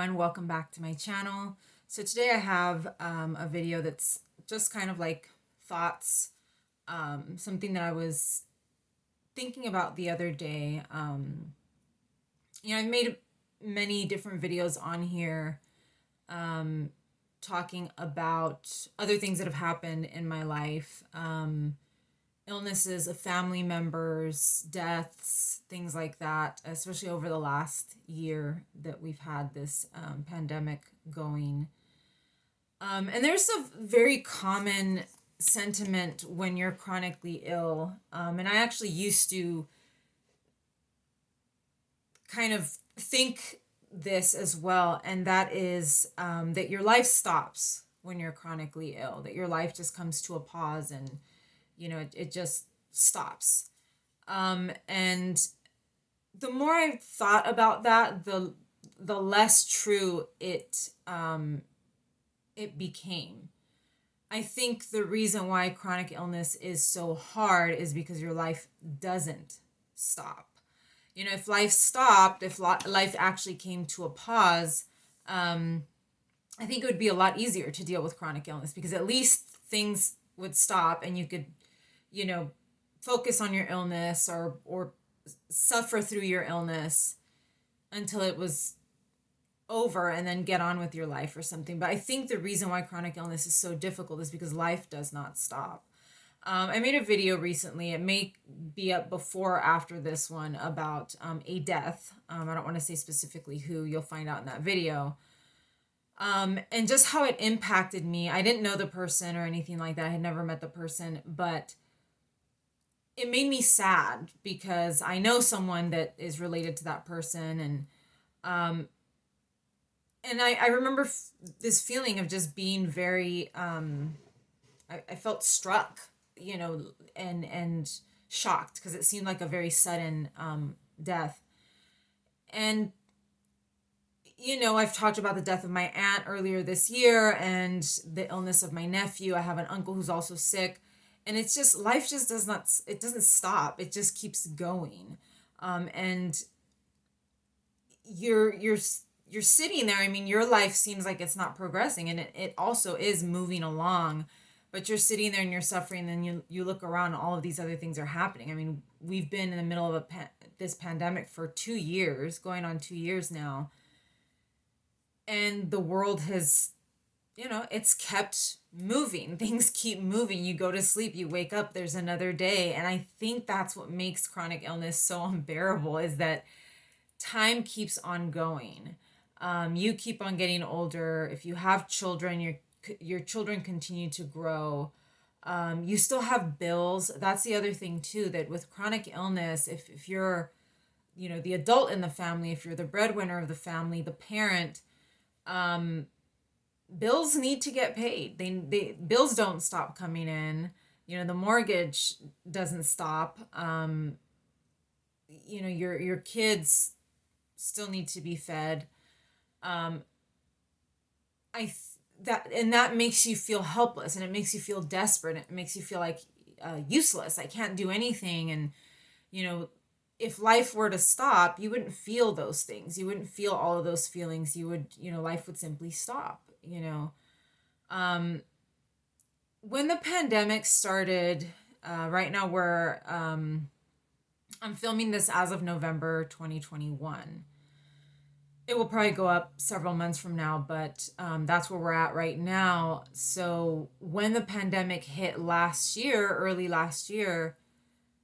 And welcome back to my channel. So today I have a video that's just kind of like thoughts, something that I was thinking about the other day. I've made many different videos on here talking about other things that have happened in my life, illnesses of family members, deaths, things like that, especially over the last year that we've had this pandemic going. And there's a very common sentiment when you're chronically ill. And I actually used to kind of think this as well, and that is that your life stops when you're chronically ill, that your life just comes to a pause and it just stops. And the more I thought about that, the less true it became. I think the reason why chronic illness is so hard is because your life doesn't stop. If life stopped, if life actually came to a pause, I think it would be a lot easier to deal with chronic illness because at least things would stop and you could focus on your illness or suffer through your illness until it was over and then get on with your life or something. But I think the reason why chronic illness is so difficult is because life does not stop. I made a video recently, it may be up before or after this one, about a death. I don't want to say specifically who, you'll find out in that video. And just how it impacted me. I didn't know the person or anything like that. I had never met the person, but it made me sad because I know someone that is related to that person. And I remember this feeling of just being very, I felt struck, and shocked because it seemed like a very sudden death. And I've talked about the death of my aunt earlier this year and the illness of my nephew. I have an uncle who's also sick. And it's just, life just it doesn't stop. It just keeps going. And you're sitting there. I mean, your life seems like it's not progressing, and it also is moving along, but you're sitting there and you're suffering. And you look around and all of these other things are happening. I mean, we've been in the middle of this pandemic for 2 years, going on 2 years now. And the world has, it's kept moving. Things keep moving. You go to sleep, you wake up, there's another day. And I think that's what makes chronic illness so unbearable, is that time keeps on going. You keep on getting older. If you have children, your children continue to grow. You still have bills. That's the other thing too, that with chronic illness, if you're, the adult in the family, if you're the breadwinner of the family, the parent, bills need to get paid. They bills don't stop coming in. The mortgage doesn't stop. Your kids still need to be fed. That makes you feel helpless, and it makes you feel desperate. It makes you feel like useless. I can't do anything. And if life were to stop, you wouldn't feel those things. You wouldn't feel all of those feelings. You would, life would simply stop. When the pandemic started, right now I'm filming this as of November 2021. It will probably go up several months from now, but that's where we're at right now. So when the pandemic hit early last year,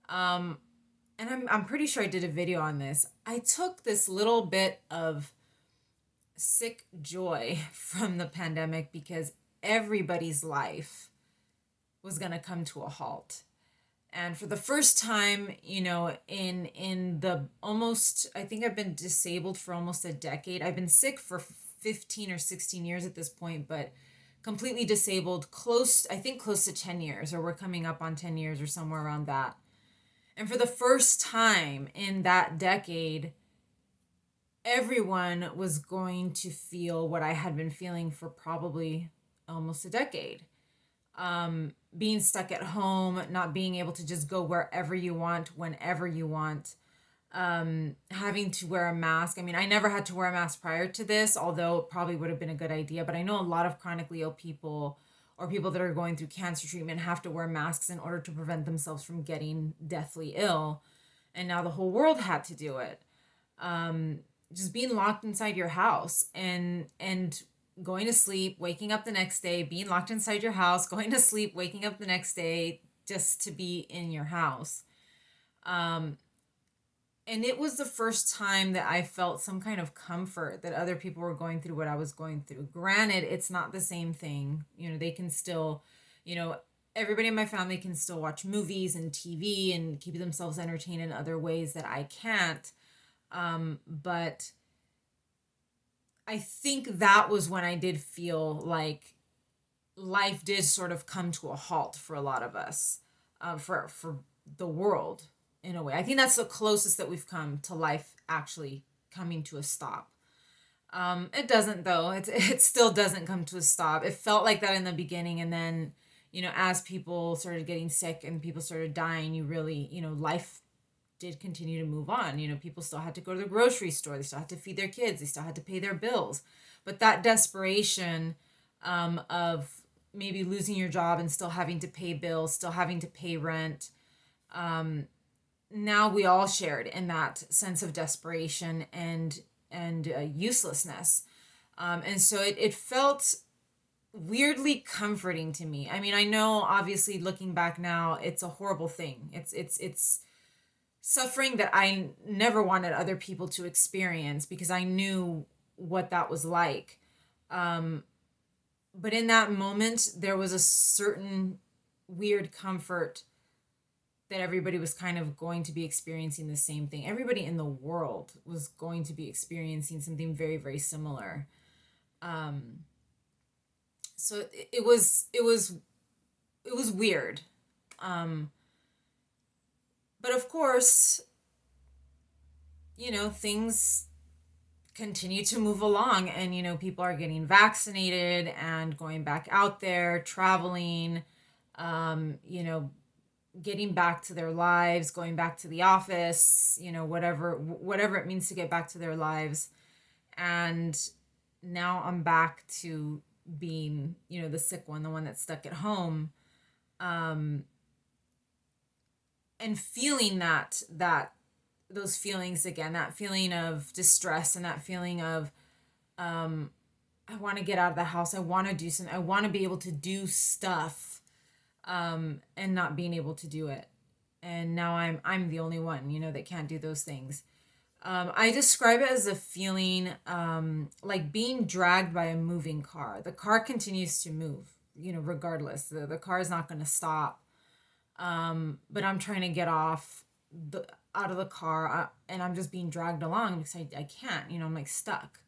and I'm pretty sure I did a video on this, I took this little bit of sick joy from the pandemic because everybody's life was going to come to a halt. And for the first time, in the almost, I think I've been disabled for almost a decade. I've been sick for 15 or 16 years at this point, but completely disabled close to 10 years, or we're coming up on 10 years or somewhere around that. And for the first time in that decade, everyone was going to feel what I had been feeling for probably almost a decade. Being stuck at home, not being able to just go wherever you want, whenever you want. having to wear a mask. I mean, I never had to wear a mask prior to this, although it probably would have been a good idea. But I know a lot of chronically ill people or people that are going through cancer treatment have to wear masks in order to prevent themselves from getting deathly ill. And now the whole world had to do it. Just being locked inside your house and going to sleep, waking up the next day, being locked inside your house, going to sleep, waking up the next day, just to be in your house. And it was the first time that I felt some kind of comfort that other people were going through what I was going through. Granted, it's not the same thing. They can still, everybody in my family can still watch movies and TV and keep themselves entertained in other ways that I can't. But I think that was when I did feel like life did sort of come to a halt for a lot of us, for the world in a way. I think that's the closest that we've come to life actually coming to a stop. It doesn't though. It still doesn't come to a stop. It felt like that in the beginning, and then as people started getting sick and people started dying, you really life did continue to move on. People still had to go to the grocery store. They still had to feed their kids. They still had to pay their bills. But that desperation of maybe losing your job and still having to pay bills, still having to pay rent, now we all shared in that sense of desperation and uselessness. And so it felt weirdly comforting to me. I mean, I know obviously looking back now, it's a horrible thing. It's suffering that I never wanted other people to experience because I knew what that was like. But in that moment, there was a certain weird comfort that everybody was kind of going to be experiencing the same thing. Everybody in the world was going to be experiencing something very, very similar. So it was weird. But of course, things continue to move along, and people are getting vaccinated and going back out there, traveling, getting back to their lives, going back to the office, whatever it means to get back to their lives. And now I'm back to being, the sick one, the one that's stuck at home. And feeling those feelings again, that feeling of distress and that feeling of, I want to get out of the house. I want to do something. I want to be able to do stuff, and not being able to do it. And now I'm the only one, that can't do those things. I describe it as a feeling, like being dragged by a moving car. The car continues to move, regardless. The car is not going to stop. But I'm trying to get out of the car, and I'm just being dragged along because I can't, I'm like stuck.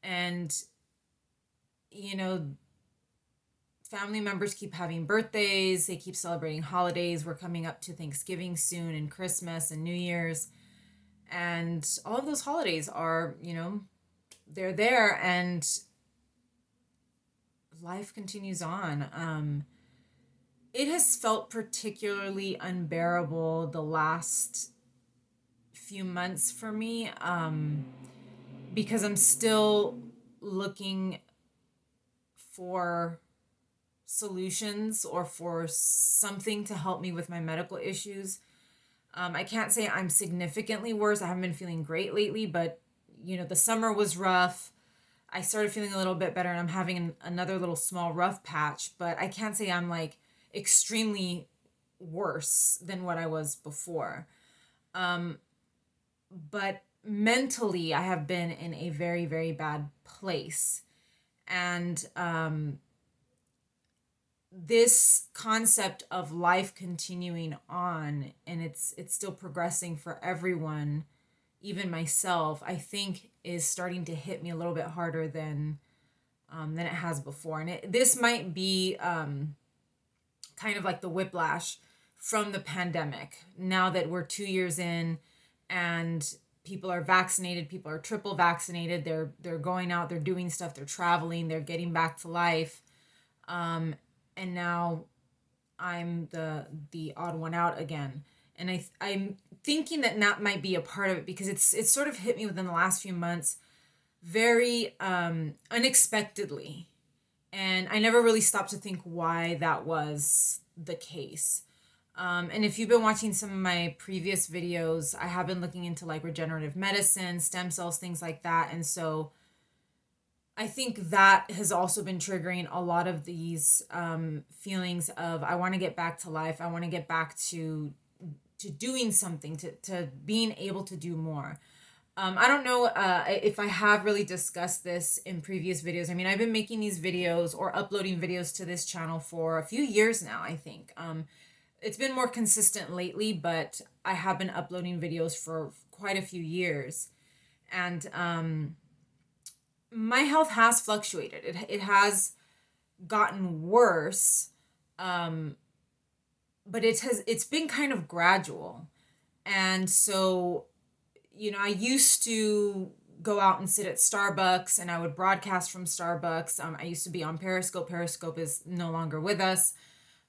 And, family members keep having birthdays. They keep celebrating holidays. We're coming up to Thanksgiving soon, and Christmas and New Year's. And all of those holidays are, they're there, and life continues on. It has felt particularly unbearable the last few months for me, because I'm still looking for solutions or for something to help me with my medical issues. I can't say I'm significantly worse. I haven't been feeling great lately, but the summer was rough. I started feeling a little bit better, and I'm having another little small rough patch, but I can't say I'm like extremely worse than what I was before. But mentally, I have been in a very, very bad place. And this concept of life continuing on, and it's still progressing for everyone, even myself, I think is starting to hit me a little bit harder than it has before. And this might be kind of like the whiplash from the pandemic. Now that we're 2 years in and people are vaccinated, people are triple vaccinated, they're going out, they're doing stuff, they're traveling, they're getting back to life. And now I'm the odd one out again. And I'm thinking that might be a part of it, because it's sort of hit me within the last few months very unexpectedly. And I never really stopped to think why that was the case. And if you've been watching some of my previous videos, I have been looking into like regenerative medicine, stem cells, things like that. And so I think that has also been triggering a lot of these feelings of, I want to get back to life. I want to get back to doing something, to being able to do more. I don't know if I have really discussed this in previous videos. I mean, I've been making these videos or uploading videos to this channel for a few years now, I think. It's been more consistent lately, but I have been uploading videos for quite a few years. And my health has fluctuated. It has gotten worse, but it's been kind of gradual. And so, I used to go out and sit at Starbucks, and I would broadcast from Starbucks. I used to be on Periscope. Periscope is no longer with us.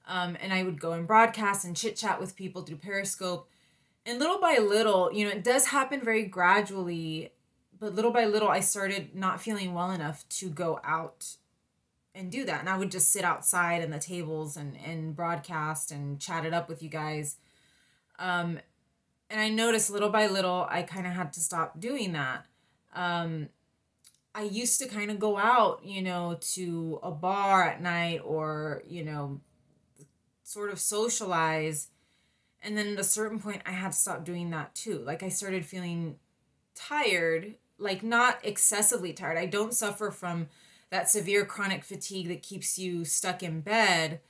And I would go and broadcast and chit chat with people through Periscope. And little by little, it does happen very gradually, but little by little, I started not feeling well enough to go out and do that. And I would just sit outside in the tables and broadcast and chat it up with you guys. And I noticed little by little, I kind of had to stop doing that. I used to kind of go out, to a bar at night, or, sort of socialize. And then at a certain point, I had to stop doing that too. Like, I started feeling tired, like not excessively tired. I don't suffer from that severe chronic fatigue that keeps you stuck in bed,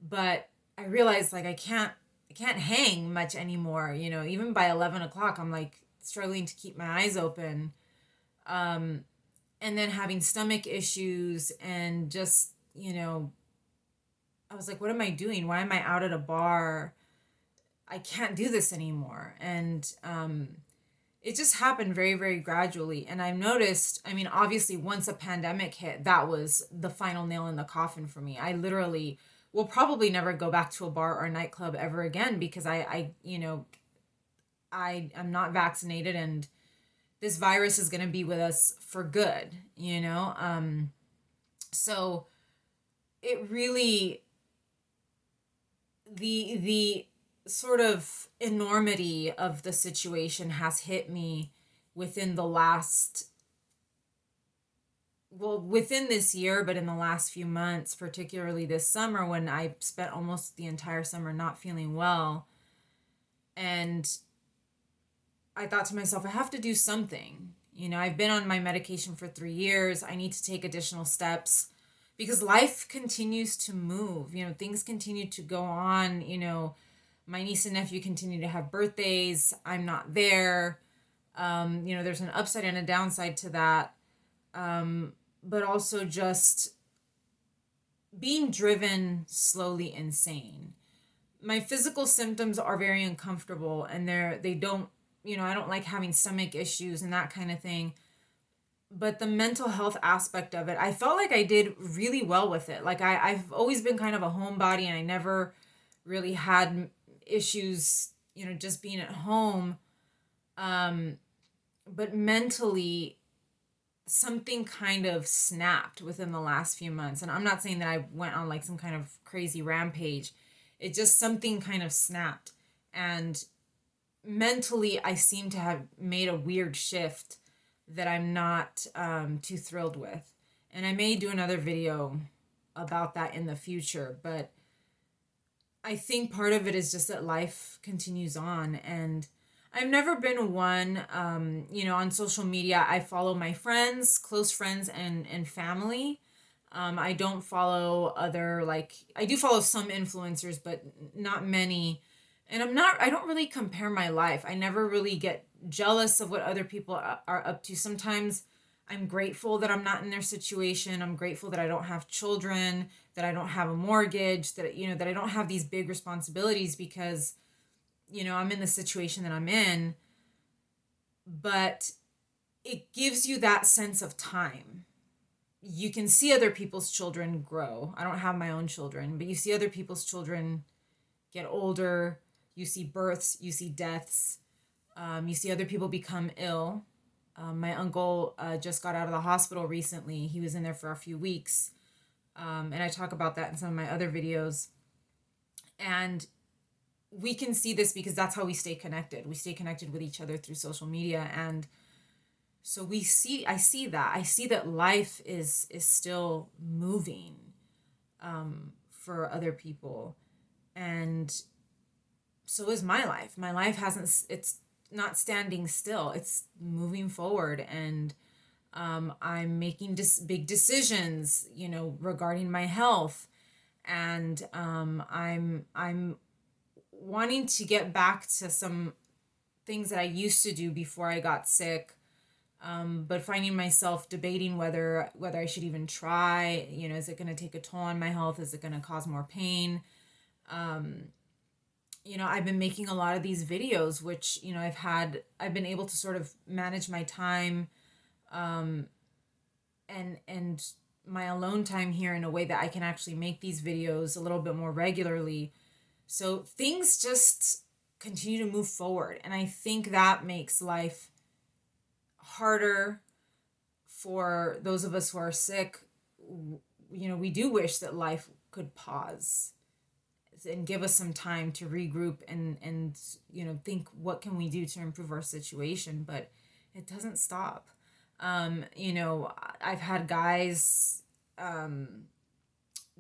but I realized like I can't hang much anymore. Even by 11 o'clock, I'm like struggling to keep my eyes open. And then having stomach issues, and just, I was like, what am I doing? Why am I out at a bar? I can't do this anymore. And it just happened very, very gradually. And I've noticed, I mean, obviously, once a pandemic hit, that was the final nail in the coffin for me. I literally will probably never go back to a bar or a nightclub ever again, because I'm not vaccinated, and this virus is going to be with us for good, So it really, the sort of enormity of the situation has hit me within within this year, but in the last few months, particularly this summer, when I spent almost the entire summer not feeling well. And I thought to myself, I have to do something. I've been on my medication for 3 years. I need to take additional steps, because life continues to move. Things continue to go on. My niece and nephew continue to have birthdays. I'm not there. There's an upside and a downside to that. But also just being driven slowly insane. My physical symptoms are very uncomfortable, and they don't, I don't like having stomach issues and that kind of thing. But the mental health aspect of it, I felt like I did really well with it. Like I've always been kind of a homebody, and I never really had issues, just being at home. But mentally, something kind of snapped within the last few months. And I'm not saying that I went on like some kind of crazy rampage. It just, something kind of snapped. And mentally, I seem to have made a weird shift that I'm not too thrilled with. And I may do another video about that in the future. But I think part of it is just that life continues on. And I've never been one, on social media, I follow my friends, close friends, and family. I don't follow I do follow some influencers, but not many. And I don't really compare my life. I never really get jealous of what other people are up to. Sometimes I'm grateful that I'm not in their situation. I'm grateful that I don't have children, that I don't have a mortgage, that I don't have these big responsibilities, because I'm in the situation that I'm in. But it gives you that sense of time. You can see other people's children grow. I don't have my own children, but you see other people's children get older. You see births, you see deaths, you see other people become ill. My uncle just got out of the hospital recently. He was in there for a few weeks. And I talk about that in some of my other videos. And we can see this because that's how we stay connected. We stay connected with each other through social media. And so I see that life is still moving for other people. And so is my life. My life it's not standing still. It's moving forward. And I'm making big decisions, regarding my health. And I'm wanting to get back to some things that I used to do before I got sick. But finding myself debating whether I should even try, is it going to take a toll on my health? Is it going to cause more pain? I've been making a lot of these videos, which, I've been able to sort of manage my time, and my alone time here in a way that I can actually make these videos a little bit more regularly. So things just continue to move forward. And I think that makes life harder for those of us who are sick. We do wish that life could pause and give us some time to regroup and think, what can we do to improve our situation? But it doesn't stop. I've had guys,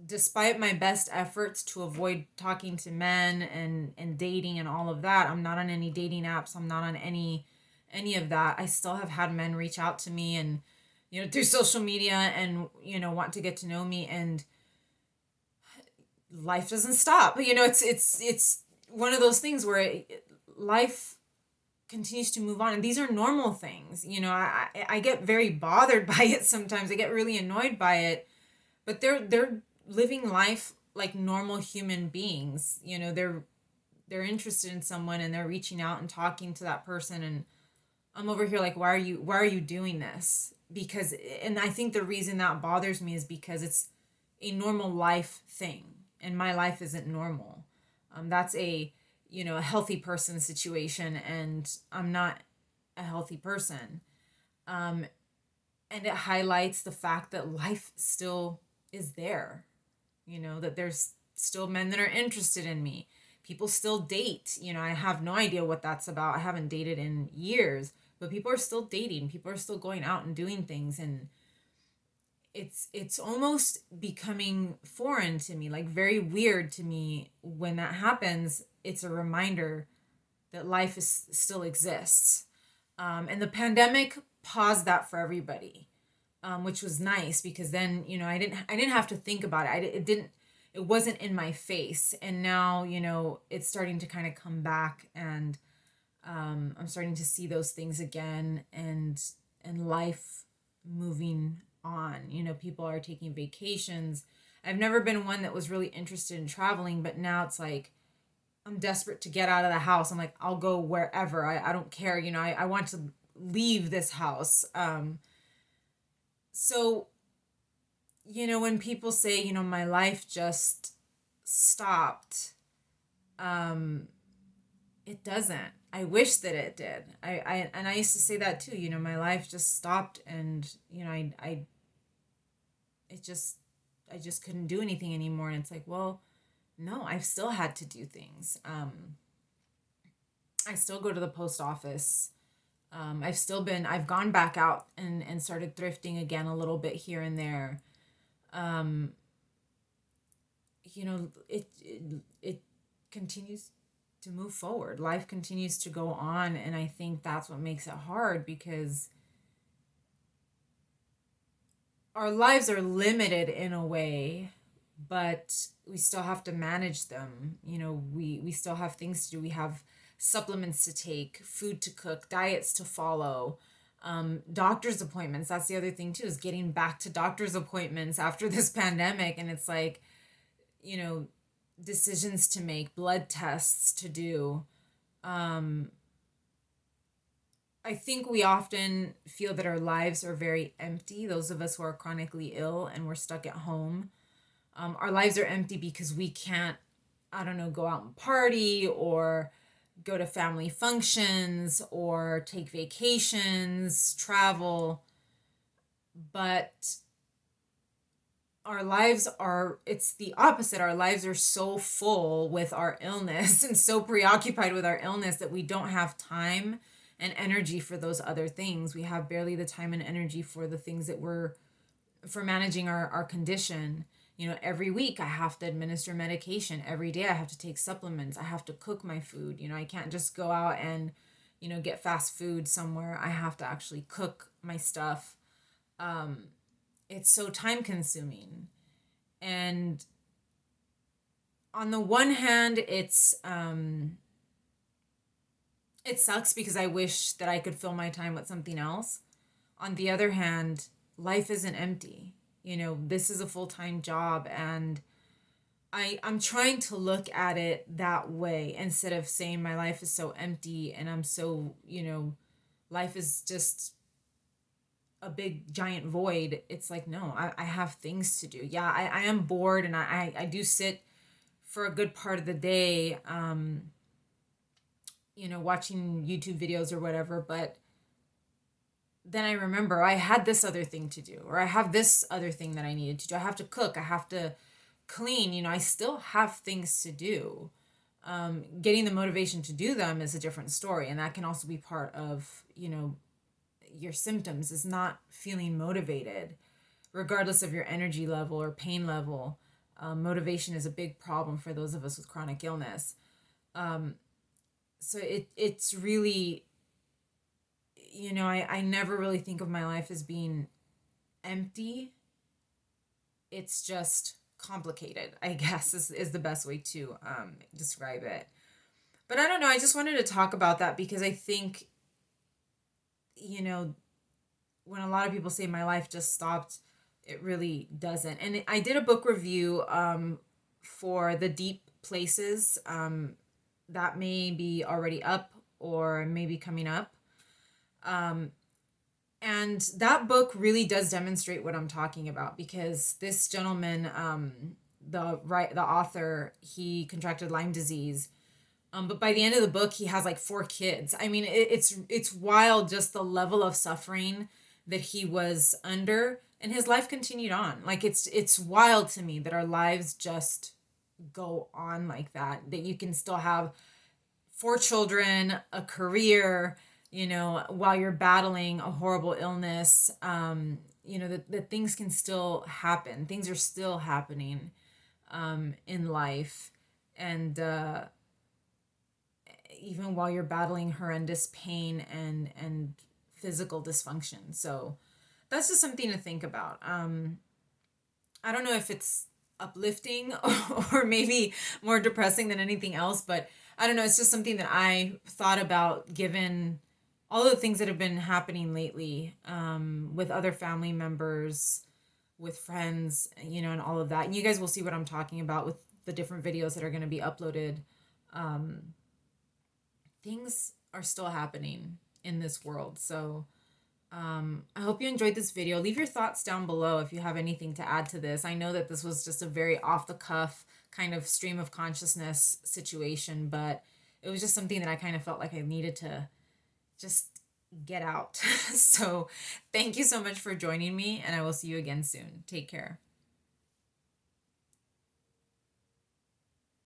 despite my best efforts to avoid talking to men and dating and all of that, I'm not on any dating apps. I'm not on any of that. I still have had men reach out to me and, through social media and, want to get to know me, and life doesn't stop. It's one of those things where life continues to move on, and these are normal things. I get very bothered by it sometimes. I get really annoyed by it, but they're living life like normal human beings. They're interested in someone and they're reaching out and talking to that person, and I'm over here like, why are you doing this? Because, and I think the reason that bothers me is because it's a normal life thing, and my life isn't normal. That's a healthy person situation, and I'm not a healthy person. And it highlights the fact that life still is there, that there's still men that are interested in me. People still date. I have no idea what that's about. I haven't dated in years, but people are still dating. People are still going out and doing things, and it's almost becoming foreign to me, like very weird to me. When that happens, it's a reminder that life still exists. And the pandemic paused that for everybody, which was nice, because then, I didn't have to think about it. It wasn't in my face. And now, it's starting to kind of come back, and I'm starting to see those things again, and life moving on. People are taking vacations. I've never been one that was really interested in traveling, but now it's like I'm desperate to get out of the house. I'm like, I'll go wherever. I don't care. I want to leave this house. So, when people say, my life just stopped, it doesn't. I wish that it did. I used to say that too. My life just stopped, and I just couldn't do anything anymore. And it's like, well, no, I've still had to do things. I still go to the post office. I've gone back out and started thrifting again a little bit here and there. It continues to move forward. Life continues to go on, and I think that's what makes it hard, because our lives are limited in a way, but we still have to manage them. We still have things to do. We have supplements to take, food to cook, diets to follow, doctor's appointments. That's the other thing too, is getting back to doctor's appointments after this pandemic. And it's like, decisions to make, blood tests to do. I think we often feel that our lives are very empty. Those of us who are chronically ill and we're stuck at home, our lives are empty because we can't, I don't know, go out and party, or go to family functions or take vacations, travel. But our lives are, it's the opposite. Our lives are so full with our illness and so preoccupied with our illness that we don't have time and energy for those other things. We have barely the time and energy for the things that we're, for managing our condition. You know, every week I have to administer medication. Every day I have to take supplements. I have to cook my food. You know, I can't just go out and, you know, get fast food somewhere. I have to actually cook my stuff. It's so time consuming. And on the one hand, it sucks because I wish that I could fill my time with something else. On the other hand, life isn't empty. You know, this is a full-time job, and I'm trying to look at it that way instead of saying my life is so empty and I'm so, you know, life is just a big giant void. It's like, no, I have things to do. Yeah, I am bored, and I do sit for a good part of the day, you know, watching YouTube videos or whatever, but then I remember I had this other thing to do, or I have this other thing that I needed to do. I have to cook, I have to clean, you know, I still have things to do. Getting the motivation to do them is a different story, and that can also be part of, you know, your symptoms, is not feeling motivated regardless of your energy level or pain level. Motivation is a big problem for those of us with chronic illness. So it's really, you know, I never really think of my life as being empty. It's just complicated, I guess, is the best way to describe it. But I don't know, I just wanted to talk about that because I think, you know, when a lot of people say my life just stopped, it really doesn't. And I did a book review for The Deep Places. That may be already up or maybe coming up. And that book really does demonstrate what I'm talking about, because this gentleman, the author, he contracted Lyme disease. But by the end of the book, he has like 4 kids. I mean, it's wild, just the level of suffering that he was under, and his life continued on. Like it's wild to me that our lives just go on like that. That you can still have 4 children, a career, you know, while you're battling a horrible illness. You know, that things can still happen. Things are still happening in life, and even while you're battling horrendous pain and physical dysfunction. So that's just something to think about. I don't know if it's uplifting or maybe more depressing than anything else, but I don't know. It's just something that I thought about given all the things that have been happening lately, with other family members, with friends, you know, and all of that. And you guys will see what I'm talking about with the different videos that are going to be uploaded. Things are still happening in this world. So I hope you enjoyed this video. Leave your thoughts down below if you have anything to add to this. I know that this was just a very off the cuff kind of stream of consciousness situation, but it was just something that I kind of felt like I needed to just get out. So thank you so much for joining me, and I will see you again soon. Take care.